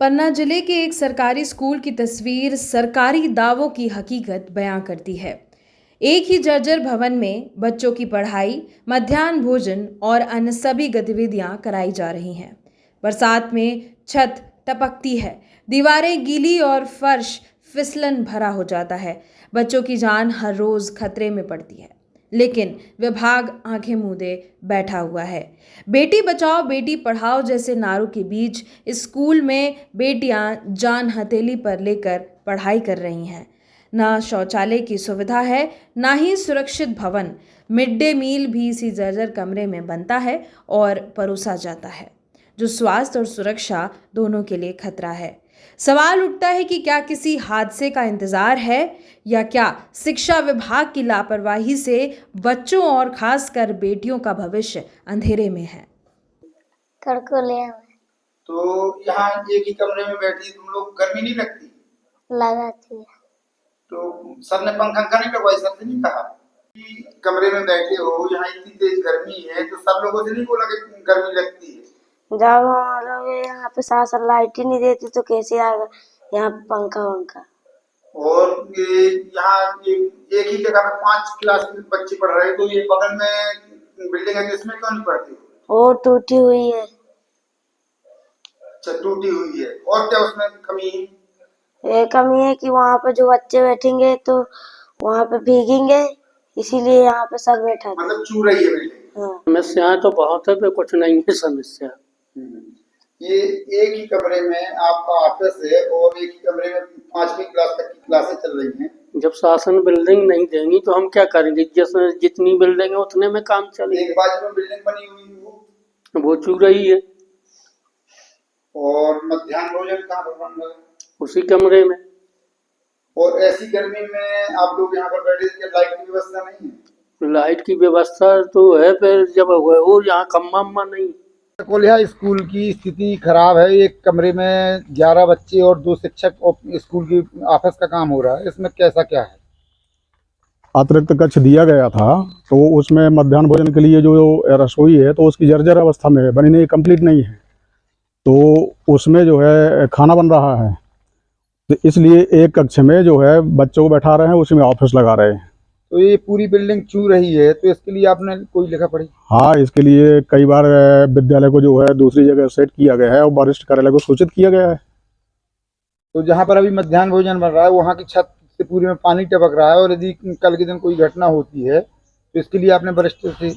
पन्ना जिले के एक सरकारी स्कूल की तस्वीर सरकारी दावों की हकीकत बयां करती है। एक ही जर्जर भवन में बच्चों की पढ़ाई, मध्याह्न भोजन और अन्य सभी गतिविधियां कराई जा रही हैं। बरसात में छत टपकती है, दीवारें गीली और फर्श फिसलन भरा हो जाता है। बच्चों की जान हर रोज खतरे में पड़ती है, लेकिन विभाग आंखें मूंदे बैठा हुआ है। बेटी बचाओ बेटी पढ़ाओ जैसे नारों के बीच इस स्कूल में बेटियां जान हथेली पर लेकर पढ़ाई कर रही हैं। ना शौचालय की सुविधा है, ना ही सुरक्षित भवन। मिड डे मील भी इसी जर्जर कमरे में बनता है और परोसा जाता है, जो स्वास्थ्य और सुरक्षा दोनों के लिए खतरा है। सवाल उठता है कि क्या किसी हादसे का इंतजार है, या क्या शिक्षा विभाग की लापरवाही से बच्चों और खासकर बेटियों का भविष्य अंधेरे में है। तड़को ले तो यहाँ एक ही कमरे में बैठी तुम लोग, गर्मी नहीं लगती? लगाती है। तो सर ने पंखा नहीं लगवाई? सर ने नहीं कहा कि कमरे में बैठे हो, यहाँ इतनी तेज गर्मी है, तो सब लोगों से नहीं बोला कि गर्मी लगती है? जब हम लोग यहाँ पे शासन लाइट ही नहीं देती तो कैसे आएगा यहाँ पंखा वंखा। और ये यहाँ एक ही जगह में 5 क्लास के बच्चे पढ़ रहे हैं, तो ये बगल में बिल्डिंग है, इसमें क्यों नहीं पढ़ती हो? वो टूटी हुई है। अच्छा, टूटी हुई है। और क्या उसमें कमी है? ये कमी है कि वहाँ पे जो बच्चे बैठेंगे तो वहाँ पे भीगेंगे, इसीलिए यहाँ पे सर बैठा था। मतलब चू रही है बिल्डिंग। हाँ। समस्याएं तो बहुत है, पे कुछ नहीं है समस्या। ये एक ही कमरे में आपका ऑफिस है और एक ही कमरे में 5वीं क्लास तक की क्लासें चल रही हैं। जब शासन बिल्डिंग नहीं देंगी तो हम क्या करेंगे? जितनी बिल्डिंग है उतने में काम चलेगा। एक बाजू में बिल्डिंग बनी हुई वो चू रही है। और मध्याह्न भोजन कहाँ पर बन रहा है? उसी कमरे में। और ऐसी गर्मी में आप लोग यहाँ पर बैठे थे, लाइट की व्यवस्था नहीं है? लाइट की व्यवस्था तो है, फिर जब वो यहाँ खम्मा अम्मा नहीं। कोलिया स्कूल की स्थिति खराब है। एक कमरे में 11 बच्चे और 2 शिक्षक और स्कूल की ऑफिस का काम हो रहा है, इसमें कैसा क्या है? अतिरिक्त कक्ष दिया गया था, तो उसमें मध्याह्न भोजन के लिए जो रसोई है तो उसकी जर्जर अवस्था में है, बनी नहीं, कंप्लीट नहीं है। तो उसमें जो है खाना बन रहा है, तो इसलिए एक कक्ष में जो है बच्चों को बैठा रहे हैं, उसमें ऑफिस लगा रहे हैं। तो ये पूरी बिल्डिंग चू रही है, तो इसके लिए आपने कोई लिखा पड़ी? हाँ, इसके लिए कई बार विद्यालय को जो है दूसरी जगह सेट किया गया है और वरिष्ठ कार्यालय को सूचित किया गया है। तो जहाँ पर अभी मध्याह्न भोजन बन रहा है वहाँ की छत से पूरे में पानी टपक रहा है, और यदि कल के दिन कोई घटना होती है तो इसके लिए आपने वरिष्ठ से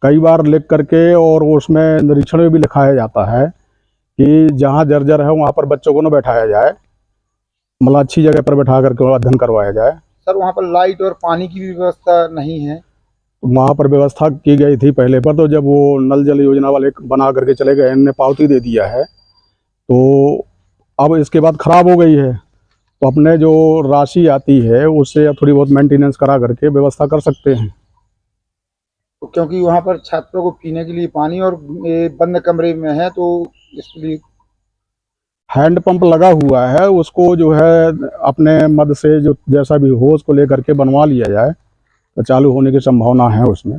कई बार लिख करके, और उसमें निरीक्षण में भी लिखाया जाता है कि जहाँ जर्जर है वहाँ पर बच्चों को न बैठाया जाए, मतलब अच्छी जगह पर बैठा करके अध्ययन करवाया जाए। सर, वहाँ पर लाइट और पानी की भी व्यवस्था नहीं है? वहाँ पर व्यवस्था की गई थी पहले पर, तो जब वो नल जल योजना वाले बना करके चले गए, इनने पावती दे दिया है, तो अब इसके बाद खराब हो गई है, तो अपने जो राशि आती है उससे थोड़ी बहुत मेंटेनेंस करा करके व्यवस्था कर सकते हैं। तो क्योंकि वहाँ पर छात्रों को पीने के लिए पानी और ये बंद कमरे में है, तो इसलिए हैंड पंप लगा हुआ है, उसको जो है अपने मद से जो जैसा भी हो उसको लेकर के बनवा लिया जाए, तो चालू होने की संभावना है उसमें।